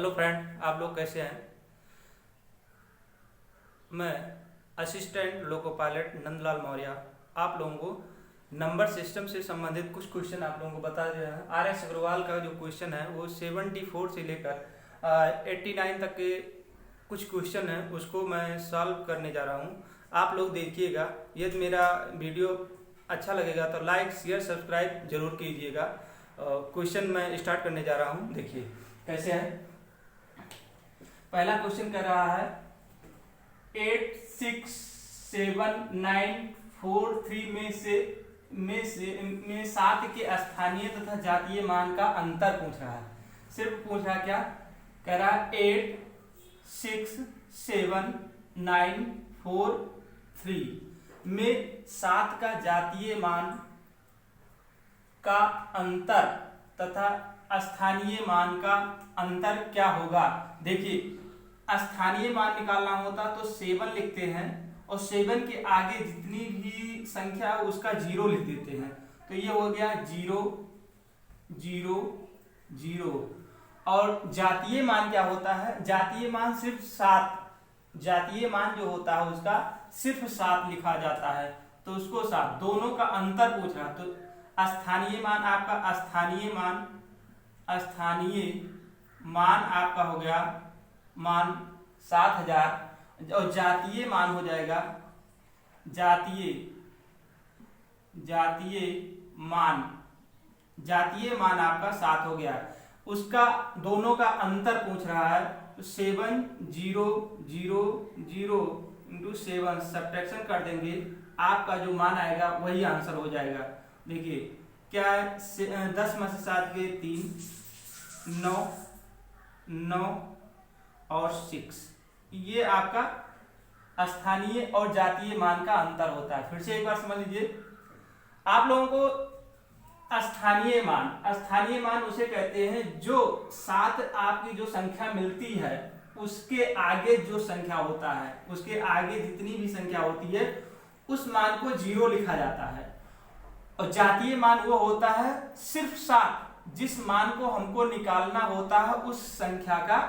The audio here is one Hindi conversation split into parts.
हेलो फ्रेंड, आप लोग कैसे हैं। मैं assistant loco pilot Nandlal Maurya आप लोगों को नंबर सिस्टम से संबंधित कुछ क्वेश्चन आप लोगों को बता रहे हैं। RS अग्रवाल का जो क्वेश्चन है वो 74 से लेकर 89 तक के कुछ क्वेश्चन हैं, उसको मैं सॉल्व करने जा रहा हूँ। आप लोग देखिएगा। यदि मेरा वीडियो अच्छा लगेगा तो लाइक शेयर सब्सक्राइब जरूर कीजिएगा। क्वेश्चन मैं स्टार्ट करने जा रहा हूँ। देखिए कैसे है। पहला क्वेश्चन कर रहा है 8, 6, 7, 9, 4, 3 में 7 के स्थानीय तथा जातीय मान का अंतर पूछ रहा है। सिर्फ पूछ रहा क्या, कह रहा है 8, 6, 7, 9, 4, 3 में 7 का जातीय मान का अंतर तथा स्थानीय मान का अंतर क्या होगा। देखिए स्थानीय मान निकालना होता तो 7 लिखते हैं और 7 के आगे जितनी भी संख्या है उसका 0 लिख देते हैं। तो ये हो गया 0, 0, 0। और जातीय मान क्या होता है, जातीय मान सिर्फ 7, जातीय मान जो होता है उसका सिर्फ 7 लिखा जाता है। तो उसको 7, दोनों का अंतर पूछ रहा। तो स्थानीय मान आपका स्थानीय मान आपका हो गया मान 7000 और जातीय मान हो जाएगा जातीय मान आपका 7 हो गया। उसका दोनों का अंतर पूछ रहा है। तो 7, 0, 0, 0 इंटू 7 सब्ट्रैक्शन कर देंगे, आपका जो मान आएगा वही आंसर हो जाएगा। देखिए क्या है, 10 में से 7 गए 3, 9, 9 और 6। ये आपका स्थानीय और जातीय मान का अंतर होता है। फिर से एक बार समझ लीजिए। आप लोगों को स्थानीय मान उसे कहते हैं जो 7 आपकी जो संख्या मिलती है उसके आगे जो संख्या होता है, उसके आगे जितनी भी संख्या होती है उस मान को 0 लिखा जाता है। और जातीय मान वो होता है सिर्फ 7, जिस मान को हमको निकालना होता है उस संख्या का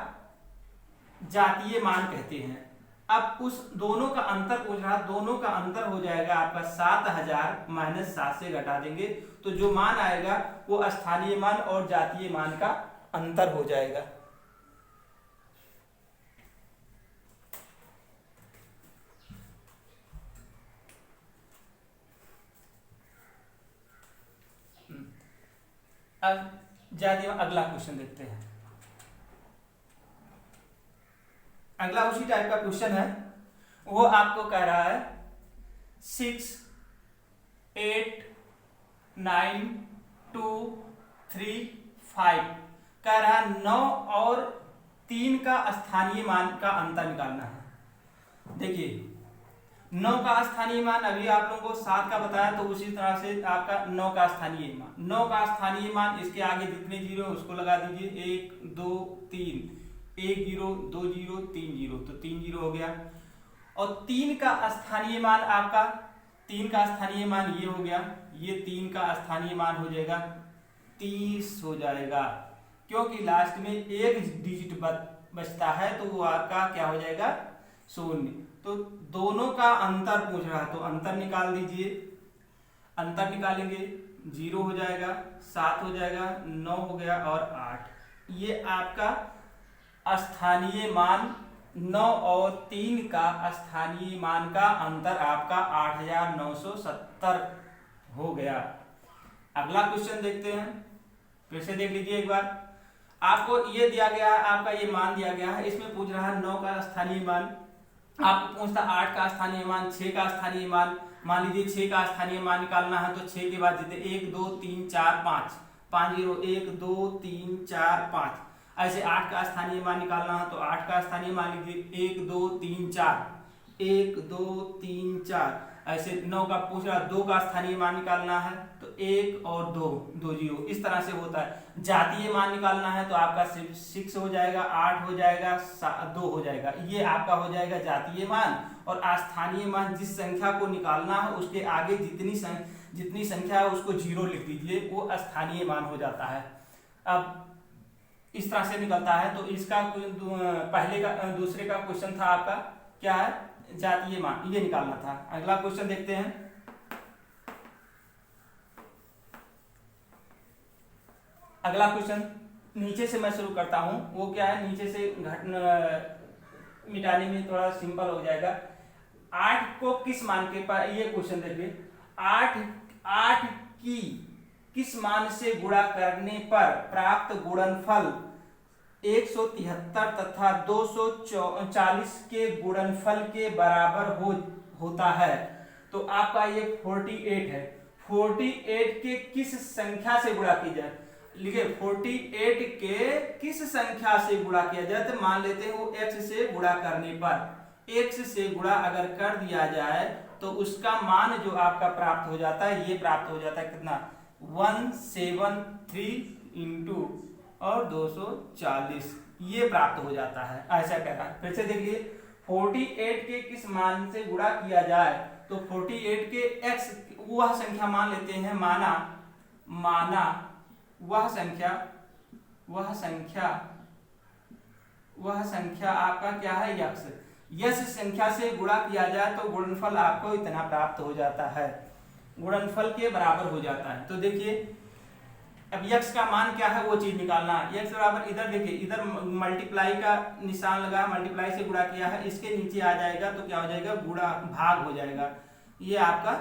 जातीय मान कहते हैं। अब उस दोनों का अंतर पूछ रहा, दोनों का अंतर हो जाएगा आपका 7000 माइनस 7 से घटा देंगे तो जो मान आएगा वो स्थानीय मान और जातीय मान का अंतर हो जाएगा। अब जातीय अगला क्वेश्चन देखते हैं। अगला उसी टाइप का क्वेश्चन है। वो आपको कह रहा है 6, 8, 9, 2, 3, 5 कह रहा है 9 और 3 का स्थानीय मान का अंतर निकालना है। देखिए 9 का स्थानीय मान अभी आप लोगों को 7 का बताया, तो उसी तरह से आपका 9 का स्थानीय मान, 9 का स्थानीय मान इसके आगे जितने जीरो उसको लगा दीजिए। 1, 2, 3, 1 0, 2 0, 3 0, तो 3 0 हो गया। और 3 का स्थानीय मान आपका, 3 का स्थानीय मान ये हो गया, ये 3 का स्थानीय मान हो जाएगा 30 हो जाएगा, क्योंकि लास्ट में एक डिजिट बचता है तो वो आपका क्या हो जाएगा 0। तो दोनों का अंतर पूछ रहा है तो अंतर निकाल दीजिए। अंतर निकालेंगे 0 हो जाएगा, 7 हो जाएगा, 9 हो गया और 8। ये आपका स्थानीय मान 9 और 3 का स्थानीय मान का अंतर आपका 8970 हो गया। अगला क्वेश्चन देखते हैं। फिर से देख लीजिए एक बार। आपको ये दिया गया है, आपका ये मान दिया गया है, इसमें पूछ रहा है 9 का स्थानीय मान। आपको पूछता 8 का स्थानीय मान, 6 का स्थानीय मान। मान लीजिए 6 का स्थानीय मान निकालना है तो 6 के बाद जितने 1 2 3 4 5 5 0 1 2 3 4 5। ऐसे 8 का स्थानीय मान निकालना है तो 8 का स्थानीय मान लीजिए 1 2 3 4 1 2 3 4। ऐसे 9 का पूछ रहा 2 का स्थानीय मान निकालना है तो 1 और 2 2 0। इस तरह से होता है। जातीय मान निकालना है तो आपका 6 हो जाएगा, 8 हो जाएगा, 2 हो जाएगा। ये आपका हो जाएगा जातीय मान। और स्थानीय मान जिस संख्या को निकालना है उसके आगे जितनी संख्या है उसको 0 लिख दीजिए, वो स्थानीय मान हो जाता है। अब इस तरह से निकलता है। तो इसका पहले का दूसरे का क्वेश्चन था आपका क्या है, जातीय मान, ये निकालना था। अगला क्वेश्चन देखते हैं। अगला क्वेश्चन नीचे से मैं शुरू करता हूं। वो क्या है, नीचे से मिटाने में थोड़ा सिंपल हो जाएगा। 8 को किस मान के पास, ये क्वेश्चन देखिए, 8 की किस मान से गुणा करने पर प्राप्त गुणनफल 173 तथा 240 के गुणनफल के बराबर होता है। तो आपका ये 48 है। 48 के किस संख्या से गुणा की जाए, लिखिए 48 के किस संख्या से गुणा किया जाए, तो मान लेते हैं वो x से गुणा करने पर, x से गुणा अगर कर दिया जाए तो उसका मान जो आपका प्राप्त हो जाता है, ये प्राप्त हो जाता है कितना, 173 इंटू और 240, ये प्राप्त हो जाता है। ऐसा कह रहा है। फिर से देखिए 48 के किस मान से गुणा किया जाए, तो 48 के x वह संख्या मान लेते हैं, माना वह संख्या आपका क्या है, यक्स संख्या से गुणा किया जाए तो गुणनफल आपको इतना प्राप्त हो जाता है, गुणनफल के बराबर हो जाता है। तो देखिए अब यक्स का मान क्या है वो चीज निकालना है। यक्स बराबर, इधर देखिए, इधर मल्टीप्लाई का निशान लगा, मल्टीप्लाई से गुणा किया है, इसके नीचे आ जाएगा तो क्या हो जाएगा, गुणा भाग हो जाएगा, ये आपका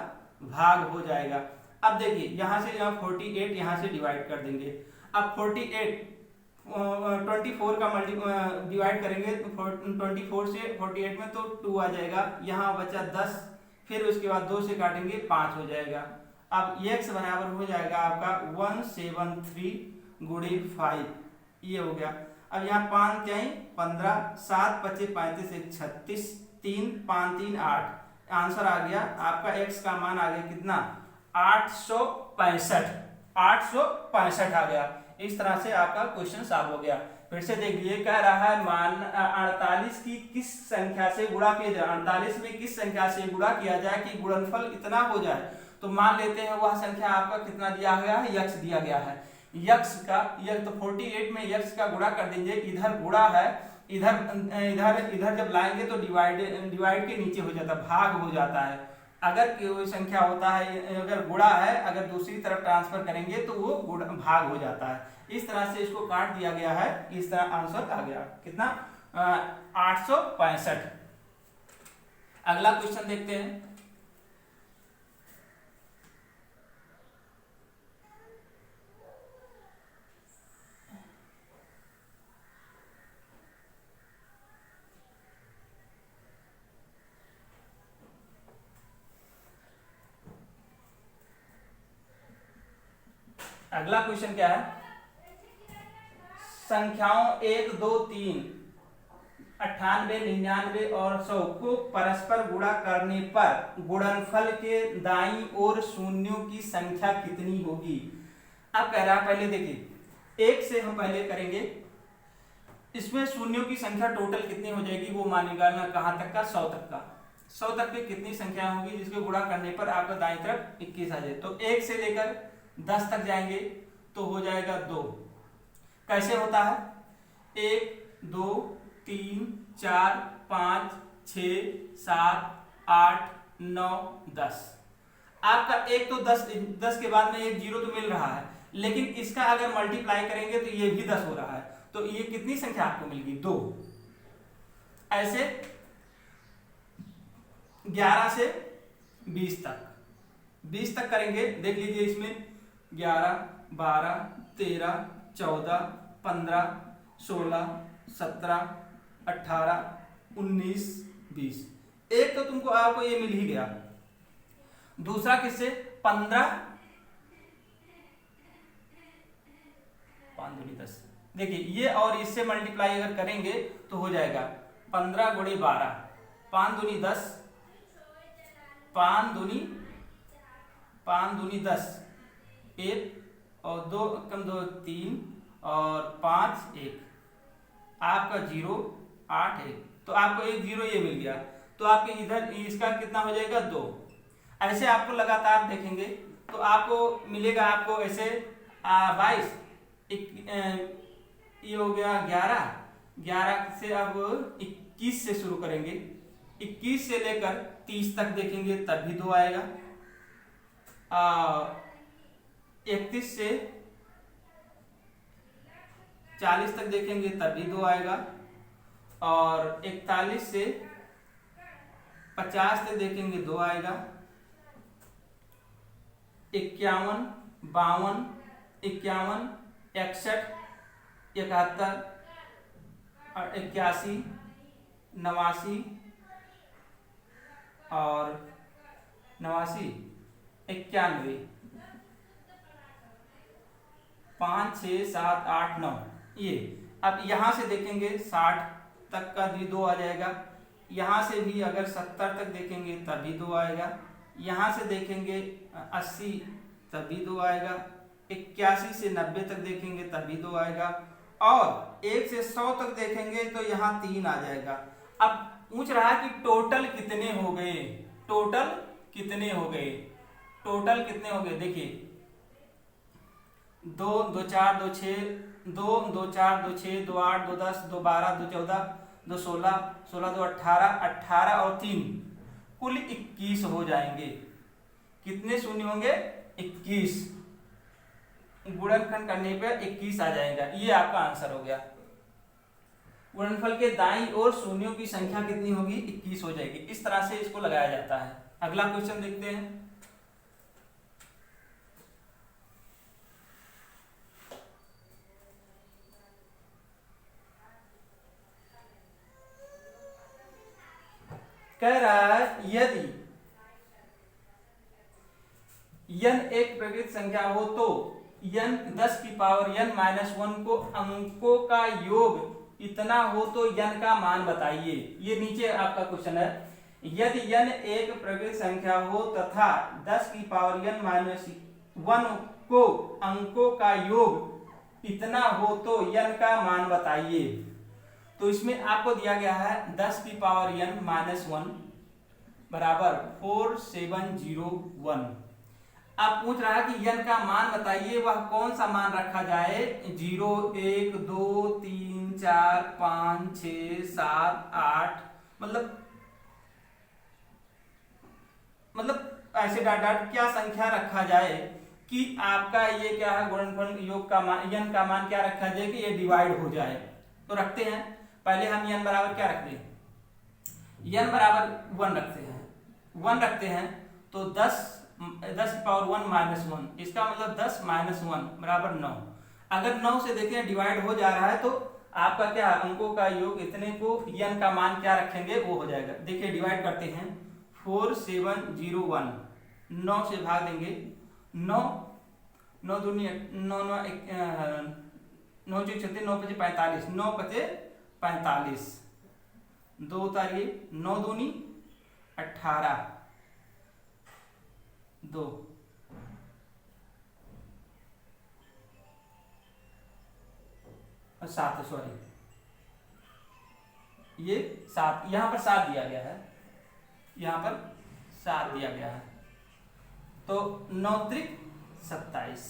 भाग हो जाएगा। अब देखिए यहां से 48 यहां से डिवाइड कर देंगे। अब 48 24 का डिवाइड करेंगे, 24 से 48 में तो 2 आ जाएगा, यहाँ बचा 10, फिर उसके बाद 2 से काटेंगे 5 हो जाएगा। अब x बराबर हो जाएगा आपका 173 गुणे 5, ये हो गया। अब यहाँ 5 जाए 15, 7 25 35 1 36, 3 5 3 8, आंसर आ गया आपका x का मान आ गया कितना, 865 आ गया। इस तरह से आपका क्वेश्चन सॉल्व हो गया। फिर से देखिए कह रहा है मान 48 की किस संख्या से गुणा किया जाए, 48 में किस संख्या से गुणा किया जाए कि गुणनफल इतना हो जाए। तो मान लेते हैं वह संख्या आपका कितना दिया गया है, यक्स दिया गया है। यक्स का तो 48 में यक्स का गुणा कर देंगे, इधर गुणा है, इधर जब लाएंगे तो डिवाइड के नीचे हो जाता है, भाग हो जाता है। अगर कोई संख्या होता है, अगर गुणा है, अगर दूसरी तरफ ट्रांसफर करेंगे तो वो भाग हो जाता है। इस तरह से इसको काट दिया गया है, इस तरह आंसर आ गया कितना, 865। अगला क्वेश्चन देखते हैं। अगला क्वेश्चन क्या है, संख्याओं 1 2 3 98 99 और 100 को परस्पर गुणा करने पर गुणनफल के दाईं ओर शून्यों की संख्या कितनी होगी। अब कह रहा है, पहले देखिए 1 से हम पहले करेंगे, इसमें शून्यों की संख्या टोटल कितनी हो जाएगी वो मान निकालना, कहां तक का, 100 तक का। 100 तक की कितनी संख्या होगी जिसके गुणा करने पर आपका दाईं तरफ 21 आ जाए। तो 1 से लेकर 10 तक जाएंगे तो हो जाएगा 2। कैसे होता है, 1 2 3 4 5 6 7 8 9 10। आपका एक तो 10 के बाद में एक जीरो तो मिल रहा है, लेकिन इसका अगर मल्टीप्लाई करेंगे तो ये भी 10 हो रहा है, तो ये कितनी संख्या आपको मिलेगी, 2। ऐसे 11 से 20 तक, 20 तक करेंगे। देख लीजिए इसमें 11 12 13 14 15 16 17 18 19 20। एक तो तुमको आपको ये मिल ही गया, दूसरा किससे, 15 5 दूनी 10। देखिए ये और इससे मल्टीप्लाई अगर करेंगे तो हो जाएगा 15 गुणे 12, 5 दूनी 10, 5 दूनी 10, 1 और 2 कम 2 3 और 5 1, आपका 0 8 1, तो आपको एक 0 ये मिल गया। तो आपके इधर इसका कितना हो जाएगा, 2। ऐसे आपको लगातार देखेंगे तो आपको मिलेगा, आपको ऐसे 22 ये हो गया 11, 11 से अब 21 से शुरू करेंगे, 21 से लेकर 30 तक देखेंगे तब भी 2 आएगा। 31 से 40 तक देखेंगे तब भी 2 आएगा, और 41 से 50 तक देखेंगे 2 आएगा, 51, 52, 51, 61, 71, 81, 89 और 89, 91, 5, 6, 7, 8, 9 ये। अब यहां से देखेंगे 60 तक का भी 2 आ जाएगा, यहां से भी अगर 70 तक देखेंगे तब भी 2 आएगा, यहां से देखेंगे 80 तब भी 2 आएगा, 81 से 90 तक देखेंगे तब भी 2 आएगा, और 1 से 100 तक देखेंगे तो यहाँ 3 आ जाएगा। अब पूछ रहा है कि टोटल कितने हो गए, टोटल कितने हो गए, टोटल कितने हो गए। देखिए 2, 2, 4, 2, 6, 2, 2, 4, 2, 6, 2, 8, 2, 10, 2, 12, 2, 14, 2, 16, 16, 2, 18, 18 और 3 कुल 21 हो जाएंगे। कितने शून्य होंगे? 21। गुणनखंड करने पे 21 आ जाएगा। ये आपका आंसर हो गया। गुणनफल के दाईं ओर शून्यों की संख्या कितनी होगी? 21 हो जाएगी। इस तरह से इसको लगाया जाता है। अगला क्वेश्चन देखते हैं। कह रहा है यदि n एक प्रकृत संख्या हो तो n 10 की पावर n माइनस 1 को अंकों का योग इतना हो तो n का मान बताइए। ये नीचे आपका क्वेश्चन है। यदि n एक प्रकृत संख्या हो तथा 10 की पावर n माइनस 1 को अंकों का योग इतना हो तो n का मान बताइए। तो इसमें आपको दिया गया है 10 की पावर n माइनस 1 बराबर 4701। आप पूछ रहा है कि n का मान बताइए, वह कौन सा मान रखा जाए? 0, 1, 2, 3, 4, 5, 6, 7, 8 मतलब ऐसे डाट डाट क्या संख्या रखा जाए कि आपका ये क्या है गुणनफल योग का मान n का मान क्या रखा जाए कि ये डिवाइड हो जाए। तो रखते हैं, पहले हम n बराबर क्या रखते हैं? n बराबर 1 रखते हैं, 1 रखते हैं तो 10 की पावर 1 माइनस 1, इसका मतलब 10 माइनस 1 बराबर 9। अगर 9 से देखें डिवाइड हो जा रहा है तो आपका क्या अंकों का योग इतने को n का मान क्या रखेंगे वो हो जाएगा। देखिए डिवाइड करते हैं 4701, 9 से भाग देंगे 9 9 दूनी 9 9 9 जो 36 9 पचे 45, 9 पचे 45, 2 उतारिए 9 दूनी 18, 2 और 7, सॉरी ये 7, यहां पर 7 दिया गया है, यहां पर 7 दिया गया है तो 9 त्रिक 27,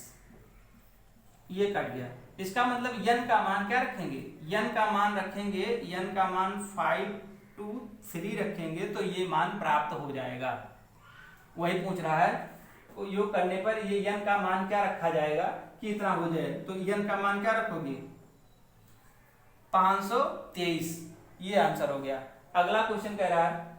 ये कट गया। इसका मतलब n का मान क्या रखेंगे? n का मान रखेंगे, n का मान 5 2 3 रखेंगे तो ये मान प्राप्त हो जाएगा। वही पूछ रहा है तो योग करने पर ये n का मान क्या रखा जाएगा कि इतना हो जाए। तो n का मान क्या रखोगे? 523, ये आंसर हो गया। अगला क्वेश्चन कह रहा है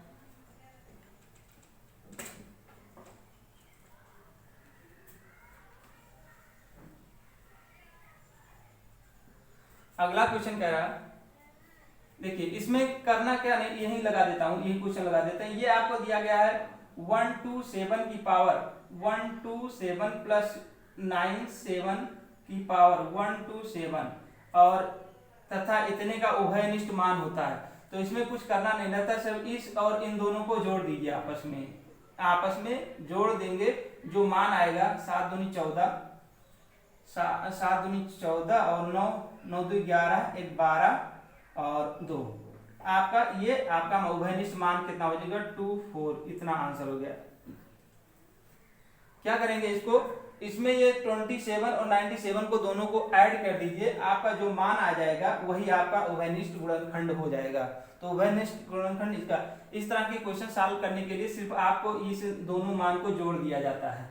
देखिए इसमें करना क्या नहीं, यही लगा देता हूं, यही क्वेश्चन लगा देते हैं। ये आपको दिया गया है 127 की पावर 127 प्लस 9 7 की पावर 127 और तथा इतने का उभयनिष्ठ मान होता है। तो इसमें कुछ करना नहीं रहता, सिर्फ इस और इन दोनों को जोड़ दीजिए, आपस में जोड़ देंगे। जो मान आएगा 7 दूनी 14, 7 दूनी 14 और 9 9 2 11, 1 12 और 2। आपका उभयनिष्ठ मान कितना हो जाएगा? 2 4, इतना आंसर हो गया। क्या करेंगे इसको? इसमें ये 27 और 97 को दोनों को ऐड कर दीजिए, आपका जो मान आ जाएगा वही आपका उभयनिष्ठ गुणनखंड हो जाएगा। तो उभयनिष्ठ गुणनखंड इसका, इस तरह के क्वेश्चन सॉल्व करने के लिए सिर्फ आपको इस दोनों मान को जोड़ दिया जाता है।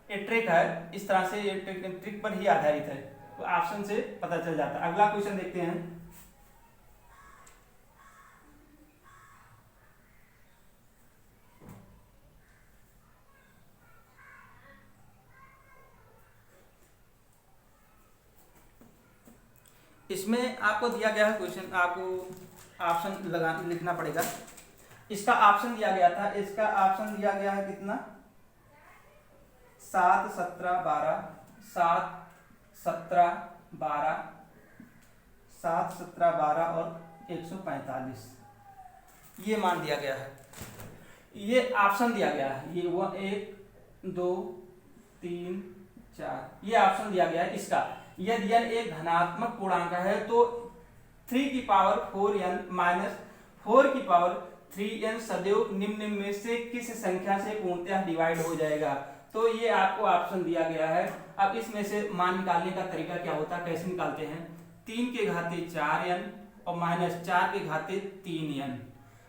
ये ट्रिक है, इस तरह से ये ट्रिक पर ही आधारित है, तो ऑप्शन से पता चल जाता है। अगला क्वेश्चन देखते हैं। इसमें आपको दिया गया है क्वेश्चन, आपको ऑप्शन लगा लिखना पड़ेगा। इसका ऑप्शन दिया गया था, इसका ऑप्शन दिया गया है कितना, 7 17 12, 7 17 12, 7 17 12 और 145, ये मान दिया गया है। ये ऑप्शन दिया गया है, ये 1 2 3 4, ये ऑप्शन दिया गया है इसका। यदि n एक धनात्मक पूर्णांक है तो 3 की पावर 4n माइनस 4 की पावर 3n सदैव निम्न में से किस संख्या से पूर्णतः डिवाइड हो जाएगा। तो ये आपको ऑप्शन दिया गया है। अब इसमें से मान निकालने का तरीका क्या होता है, कैसे निकालते हैं, 3 के घाते 4n और माइनस 4 के घाते 3n।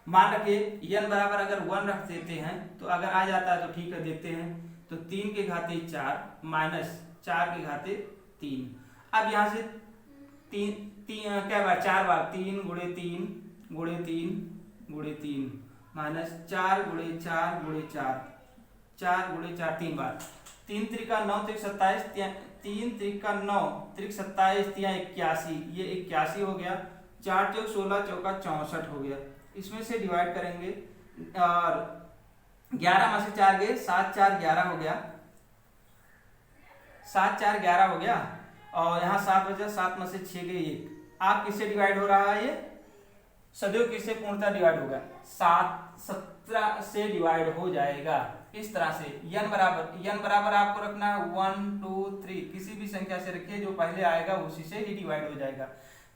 मान रखिए n बराबर अगर 1 रख देते हैं तो अगर आ जाता है तो ठीक है, देखते हैं। तो 3 के घाते 4 माइनस 4 के घाते 3। अब यहाँ से क्या बार 4 बार 3 गुणे 3 गुणे 3 गुणे 3 माइनस 4 गुणे 4 गुणे 4, 4 गुणे 4 3 बार, 3 त्रिका 9 त्रिक 27, 3 त्रिका 9 त्रिक 27 तिया 81, ये 81 हो गया। 4 चौक 16 चौका 64 हो गया। इसमें से डिवाइड करेंगे और 11 में से 4 गए, 7 4 11 हो गया, 7 4 11 हो गया। और यहाँ 7 बचा, 7 में से 6 गए 1। आप किससे डिवाइड हो रहा है, ये सदैव किससे पूर्णतः डिवाइड होगा, 7 17 से डिवाइड हो जाएगा। इस तरह से n बराबर आपको रखना है 1 2 3, किसी भी संख्या से रखिए, जो पहले आएगा उसी से ही डिवाइड हो जाएगा।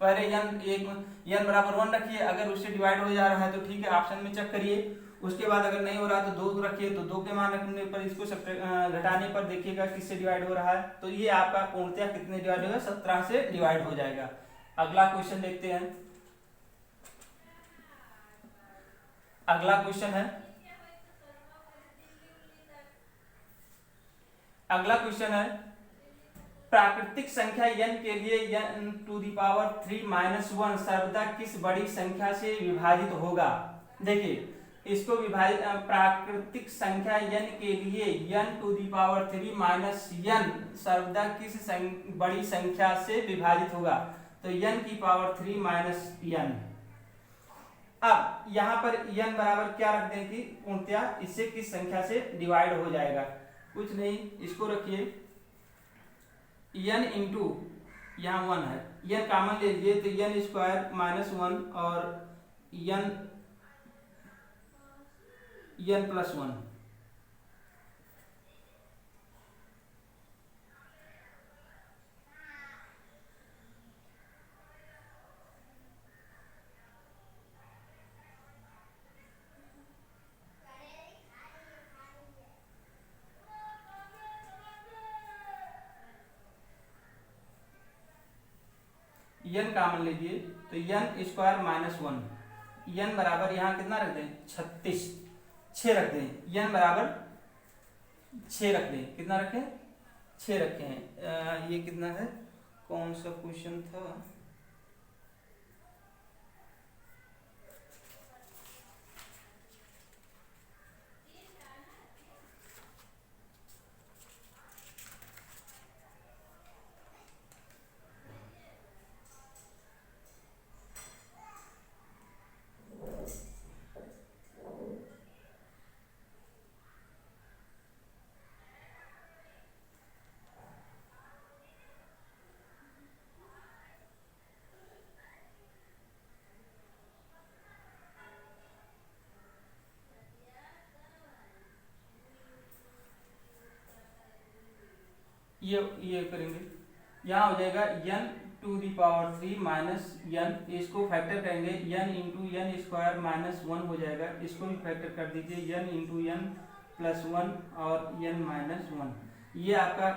पहले n बराबर 1 रखिए, अगर उससे डिवाइड हो जा रहा है तो ठीक है, ऑप्शन में चेक करिए। उसके बाद अगर नहीं हो रहा तो 2 रखिए, तो 2 के मान रखने पर इसको घटाने पर देखिएगा किससे डिवाइड हो रहा है। तो ये आपका पूर्णतः कितने डिवाइड होगा, 17 से डिवाइड हो जाएगा। अगला क्वेश्चन देखते हैं। अगला क्वेश्चन है, अगला क्वेश्चन है प्राकृतिक संख्या n के लिए n to the power 3 minus 1 सर्वदा किस बड़ी संख्या से विभाजित होगा। देखिए इसको विभाजित, प्राकृतिक संख्या n के लिए n to the power 3 minus n सर्वदा किस बड़ी संख्या से विभाजित होगा। तो n की पावर 3 माइनस n। अब यहाँ पर n बराबर क्या रख दें कि पूर्णतः इससे किस संख्या से डिवाइड हो जाएगा, कुछ नहीं, इसको रखिए n इंटू यहाँ 1 है, n कॉमन ले लीजिए तो n स्क्वायर माइनस 1 और n प्लस 1। n कॉमन लीजिए तो n स्क्वायर माइनस 1, n बराबर यहाँ कितना रख दें 36, 6 रख दें, n बराबर 6 रख दें, कितना रखें 6 रखे हैं। ये कितना है, कौन सा क्वेश्चन था, ये करेंगे, यहाँ हो जाएगा n to the power 3 minus n, इसको फैक्टर करेंगे n into n square minus 1 हो जाएगा, इसको भी फैक्टर कर दीजिए n इंटू n प्लस 1 और n माइनस 1। ये आपका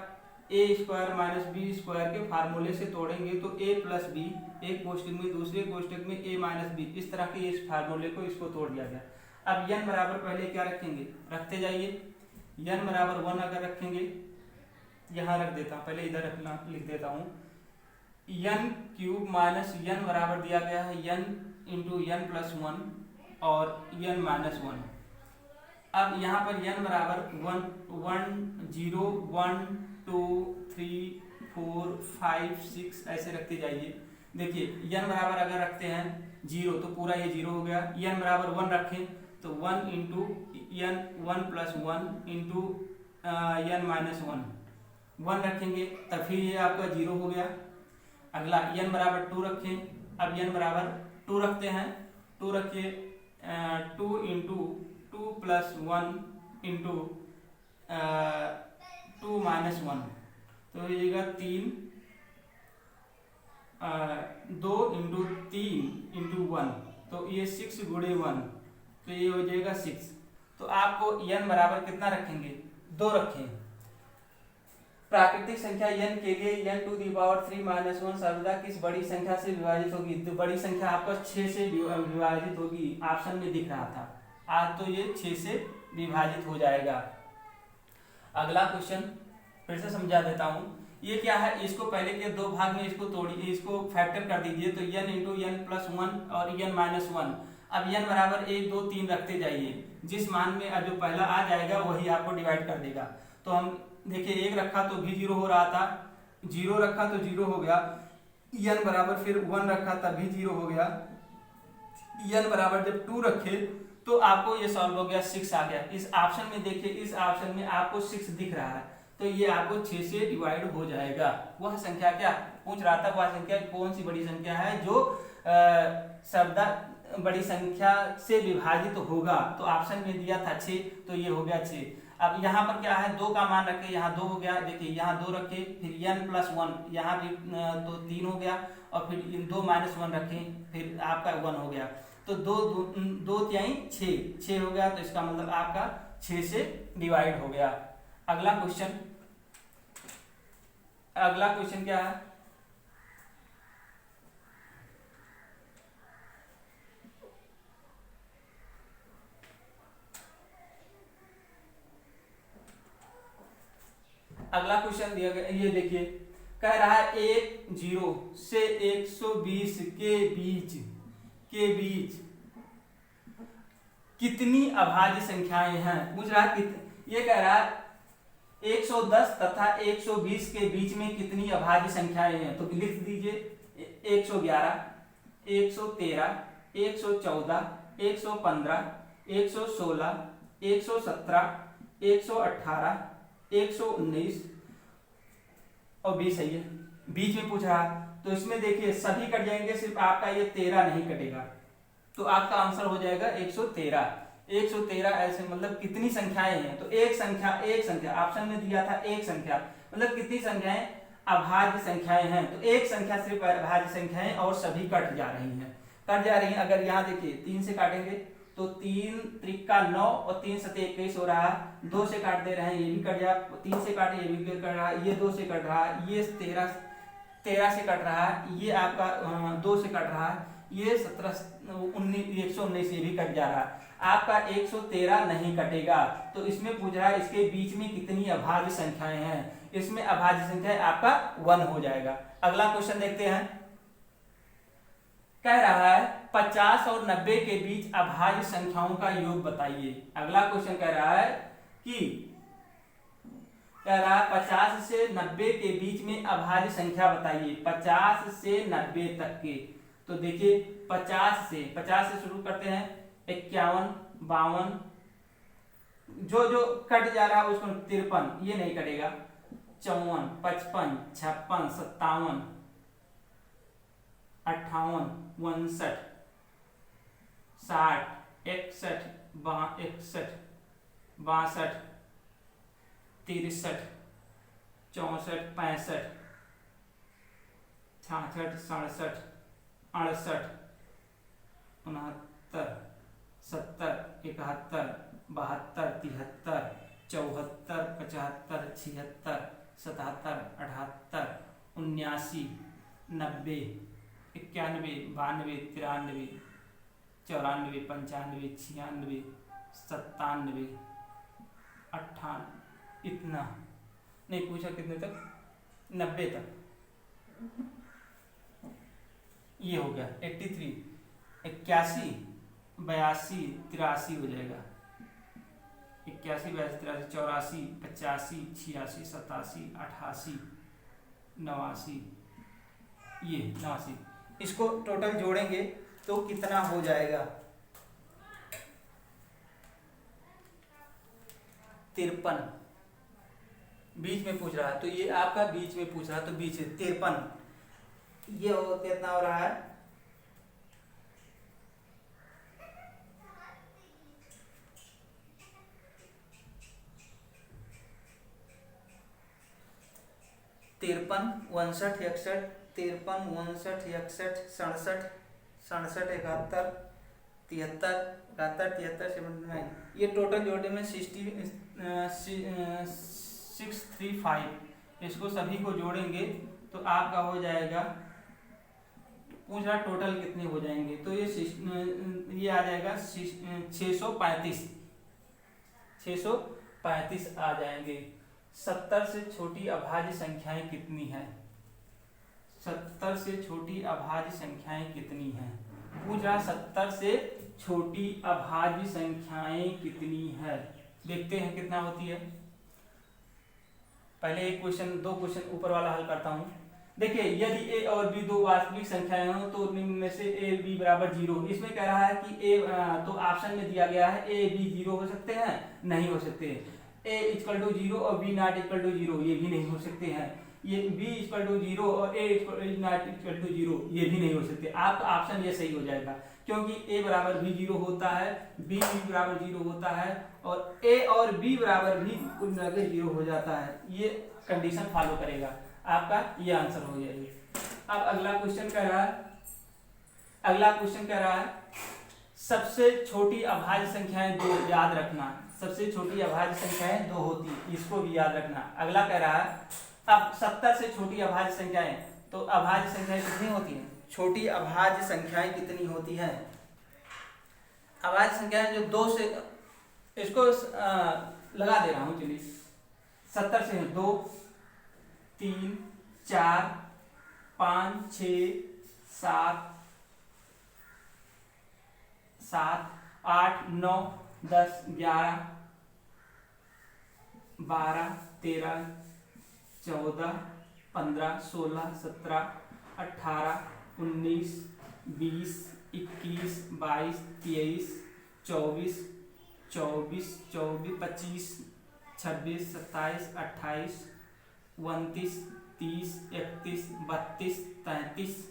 ए स्क्वायर माइनस बी स्क्वायर के फार्मूले से तोड़ेंगे तो ए प्लस बी, एक कोष्टक में दूसरे कोष्टक में ए माइनस बी, इस तरह के इस फार्मूले को इसको तोड़ दिया गया। अब n बराबर पहले क्या रखेंगे, रखते जाइए। n बराबर 1 अगर रखेंगे, यहाँ रख देता हूँ, पहले इधर रखना लिख देता हूँ, n क्यूब माइनस n बराबर दिया गया है n इंटू n प्लस 1 और n माइनस 1। अब यहाँ पर n बराबर 1 0 1 2 3 4 5 6 ऐसे रखते जाइए। देखिए n बराबर अगर रखते हैं 0 तो पूरा ये 0 हो गया। n बराबर 1 रखें तो 1 into n 1 plus 1 into n minus 1 रखेंगे तब फिर ये आपका 0 हो गया। अगला n बराबर 2 रखें, अब n बराबर 2 रखते हैं, 2 रखिए 2 इंटू 2 प्लस 1 इंटू 2 माइनस 1 तो ये 3 2 इंटू 3 इंटू 1 तो ये 6 गुणे 1 तो ये हो जाएगा 6। तो आपको n बराबर कितना रखेंगे, 2 रखें। प्राकृतिक संख्या n के लिए n to the power 3 minus 1 सर्वदा किस बड़ी संख्या से विभाजित होगी, तो बड़ी संख्या आपका 6 से विभाजित होगी, ऑप्शन में दिख रहा था। आज तो ये 6 से विभाजित हो जाएगा। अगला क्वेश्चन फिर से समझा देता हूँ। ये क्या है, इसको पहले के 2 भाग में इसको तोड़िए, इसको फैक्टर कर दीजिए तो n इंटू n प्लस 1 और n माइनस 1। अब n बराबर 1 2 3 रखते जाइए, जिस मान में जो पहला आ जाएगा वही आपको डिवाइड कर देगा। तो हम देखिए 1 रखा तो भी 0 हो रहा था, 0 रखा तो 0 हो गया, n बराबर फिर 1 रखा तब भी 0 हो गया, n बराबर जब 2 रखे तो आपको ये सॉल्व हो गया, 6 आ गया। इस ऑप्शन में देखिए, इस ऑप्शन में आपको 6 दिख रहा है तो ये आपको 6 से डिवाइड हो जाएगा। वह संख्या क्या पूछ रहा था, वह संख्या कौन सी बड़ी संख्या है जो शब्द बड़ी संख्या से विभाजित होगा, तो ऑप्शन में दिया था 6 तो ये हो गया 6। अब यहाँ पर क्या है, 2 का मान रखे, यहाँ 2 हो गया, देखिए यहाँ 2 रखे, फिर n प्लस 1 यहाँ भी तो 3 हो गया और फिर 2 माइनस 1 रखें फिर आपका 1 हो गया। तो 2 तिहाई 6 हो गया, तो इसका मतलब आपका 6 से डिवाइड हो गया। अगला क्वेश्चन क्या है, अगला क्वेश्चन दिया गया, ये देखिए कह रहा है 10 से 120 के बीच कितनी अभाज्य संख्याएं हैं। पूछ रहा है ये कह रहा है 110 तथा 120 के बीच में कितनी अभाज्य संख्याएं हैं, तो लिख दीजिए 111 113 114 115 116 117 118 119 और 20 है, ये बीच में पूछ रहा है। तो इसमें देखिए सभी कट जाएंगे, सिर्फ आपका ये 13 नहीं कटेगा, तो आपका आंसर हो जाएगा 113। 113 ऐसे मतलब कितनी संख्याएं हैं, तो एक संख्या ऑप्शन में दिया था, एक संख्या मतलब कितनी संख्याएं अभाज्य संख्याएं हैं, तो एक संख्या सिर्फ अभाज्य संख्याएं और सभी कट जा रही हैं। अगर यहाँ देखिए 3 से काटेंगे तो 3 त्रिका 9 और 3 सते 21 हो रहा है, 2 से काट दे रहे हैं ये भी कट जाए, 3 से काटे ये भी कट रहा है, ये 2 से कट रहा है, ये 13 से कट रहा है, ये आपका 2 से कट रहा है, ये 17 19 119 ये भी कट जा रहा है, आपका 113 नहीं कटेगा। तो इसमें पूछ रहा है इसके बीच में कितनी अभाज्य संख्याएं हैं, इसमें अभाज्य संख्या आपका 1 हो जाएगा। अगला क्वेश्चन देखते हैं, कह रहा है 50 और 90 के बीच अभाज्य संख्याओं का योग बताइए। अगला क्वेश्चन कह रहा है 50 से 90 के बीच में अभाज्य संख्या बताइए, 50 से 90 तक के। तो देखिए 50 से शुरू करते हैं, 51 52 जो कट जा रहा है उसको 53 ये नहीं कटेगा, 54 55 56 57 58 59 60 61 62 63 63 64 65 66 67 68 69 70 71 72 73 74, 75, 76, 77, 78, 79, 90, 91, 92, 93, 94, 95, 96, 97, 98, इतना नहीं पूछा कितने तक, 90 तक। ये हो गया 83, 81, 82, 83 हो जाएगा, 81, 82, 83, 84, 85, 86, 87, 88, 89, ये 89। इसको टोटल जोड़ेंगे तो कितना हो जाएगा, 53। बीच में पूछ रहा है तो ये आपका बीच में पूछ रहा है तो बीच है 53। ये हो कितना हो रहा है, तिरपन, 59, 61, 53, 59, 61, 67, 67, 71, 73, 73, 79। ये टोटल जोड़ने में 635। इसको सभी को जोड़ेंगे तो आपका हो जाएगा, पूछ रहा टोटल कितने हो जाएंगे, तो ये आ जाएगा 635, 635 आ जाएंगे। 70 से छोटी अभाज्य संख्याएं कितनी हैं, 70 से छोटी अभाज्य संख्याएं कितनी हैं, पूछ रहा 70 से छोटी अभाज्य संख्याएं कितनी है। देखते हैं कितना होती है। पहले एक क्वेश्चन, दो क्वेश्चन ऊपर वाला हल करता हूं। देखिए, यदि a और b दो वास्तविक संख्याएं हो तो निम्न में से a b बराबर 0। इसमें कह रहा है कि a, तो ऑप्शन में दिया गया है a b 0 हो सकते हैं, नहीं हो सकते। a इक्वल टू 0 और b नॉट इक्वल टू 0, ये भी नहीं हो सकते हैं। ये b इक्वल टू 0 और a नॉट इक्वल टू 0, ये भी नहीं हो सकते। आपका ऑप्शन ये सही हो जाएगा, क्योंकि a बराबर भी 0 होता है, b भी बराबर 0 होता है, और a और b बराबर भी कुल मिलाकर 0 हो जाता है। ये कंडीशन फॉलो करेगा, आपका ये आंसर हो जाएगा। अब अगला क्वेश्चन कह रहा है, सबसे छोटी अभाज्य संख्याएं 2 याद रखना। सबसे छोटी अभाज्य संख्याएं 2 होती है, इसको भी याद रखना। अगला कह रहा है, अब 70 से छोटी अभाज्य संख्याएं, तो अभाज्य संख्याएं कितनी होती हैं, छोटी अभाज्य संख्याएं कितनी होती हैं। अभाज्य संख्याएं जो 2 से, इसको लगा दे रहा हूं, चलिए 70 से 2, 3, 4, 5, 6, 7, 8, 9, 10, 11, 12, 13, 14, 15, 16, 17, 18, 19, 20, 21, 22, 23, 24, 25, 26, 27, 28, 29, 30, 31, 32, 33,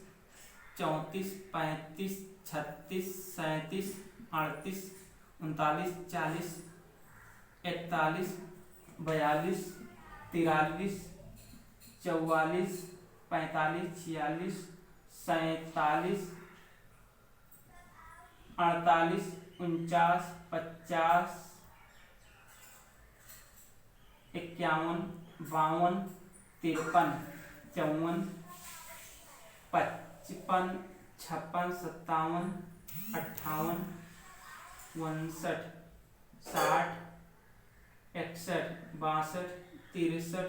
34, 35, 36, 37, 38, 39, 40, 41, 42, 43, 44, 45, 46, 47, 48, 49, 50, 51, 52, 53, 54, 55, 56, 57, 58, 59, 60, 61, 62, 63,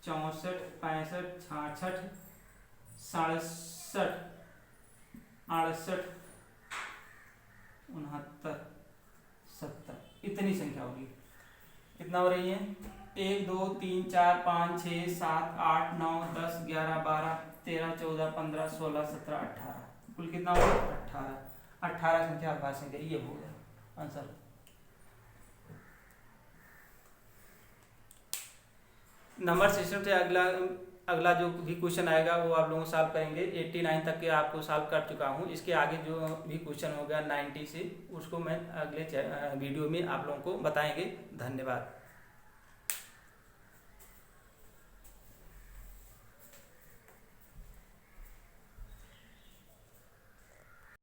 64, 65, 66, 67, 68, 69, 70, इतनी संख्या होगी। कितना हो रही है, 1, 2, 3, 4, 5, 6, 7, 8, 9, 10, 11, 12, 13, 14, 15, 16, 17, 18, कुल कितना होगा 18 संख्या अभाज्य संख्या। ये हो गया आंसर। नंबर सिस्टम से अगला जो भी क्वेश्चन आएगा वो आप लोगों को सॉल्व करेंगे। 89 तक के आपको सॉल्व कर चुका हूँ। इसके आगे जो भी क्वेश्चन होगा 90 से, उसको मैं अगले वीडियो में आप लोगों को बताएंगे। धन्यवाद।